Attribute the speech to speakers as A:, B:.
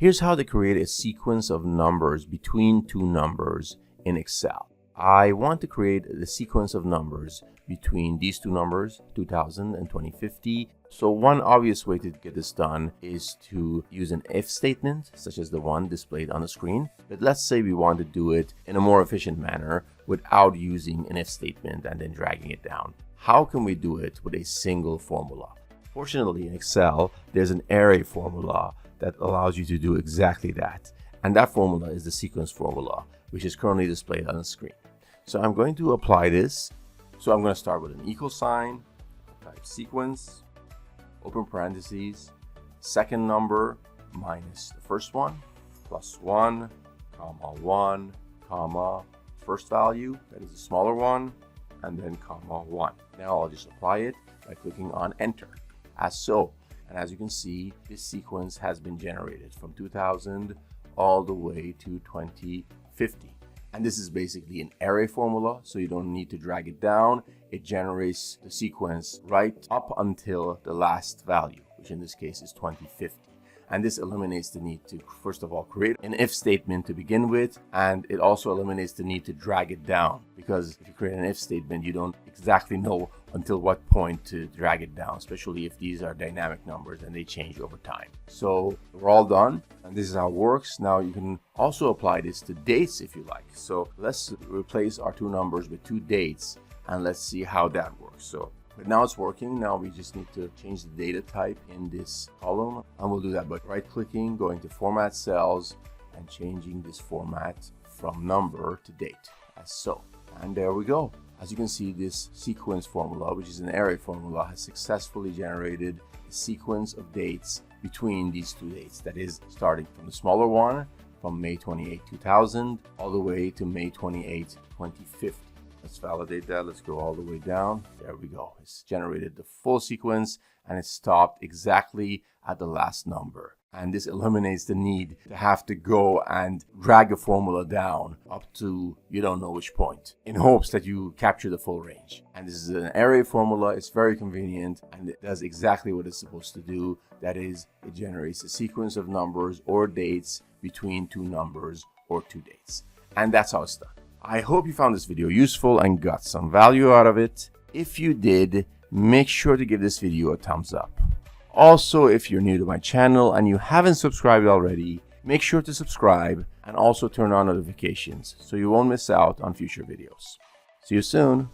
A: Here's how to create a sequence of numbers between two numbers in Excel. I want to create the sequence of numbers between these two numbers, 2000 and 2050. So one obvious way to get this done is to use an if statement, such as the one displayed on the screen. But let's say we want to do it in a more efficient manner without using an if statement and then dragging it down. How can we do it with a single formula? Fortunately, in Excel, there's an array formula that allows you to do exactly that. And that formula is the sequence formula, which is currently displayed on the screen. So I'm going to apply this. So I'm going to start with an equal sign, type sequence, open parentheses, second number minus the first one, plus 1, comma 1, comma, first value, that is the smaller one, and then comma 1. Now I'll just apply it by clicking on enter, as so. And as you can see, this sequence has been generated from 2000 all the way to 2050. And this is basically an array formula, so you don't need to drag it down. It generates the sequence right up until the last value, which in this case is 2050. And this eliminates the need to, first of all, create an if statement to begin with. And it also eliminates the need to drag it down, because if you create an if statement, you don't exactly know until what point to drag it down, especially if these are dynamic numbers and they change over time. So we're all done. And this is how it works. Now you can also apply this to dates if you like. So let's replace our two numbers with two dates and let's see how that works. So but now it's working. Now we just need to change the data type in this column, and we'll do that by right-clicking, going to Format Cells, and changing this format from number to date, as so. And there we go. As you can see, this sequence formula, which is an array formula, has successfully generated a sequence of dates between these two dates. That is, starting from the smaller one, from May 28, 2000, all the way to May 28, 2050. Let's validate that. Let's go all the way down. There we go. It's generated the full sequence and it stopped exactly at the last number. And this eliminates the need to have to go and drag a formula down up to you don't know which point in hopes that you capture the full range. And this is an array formula. It's very convenient and it does exactly what it's supposed to do. That is, it generates a sequence of numbers or dates between two numbers or two dates. And that's how it's done. I hope you found this video useful and got some value out of it. If you did, make sure to give this video a thumbs up. Also, if you're new to my channel and you haven't subscribed already, make sure to subscribe and also turn on notifications so you won't miss out on future videos. See you soon.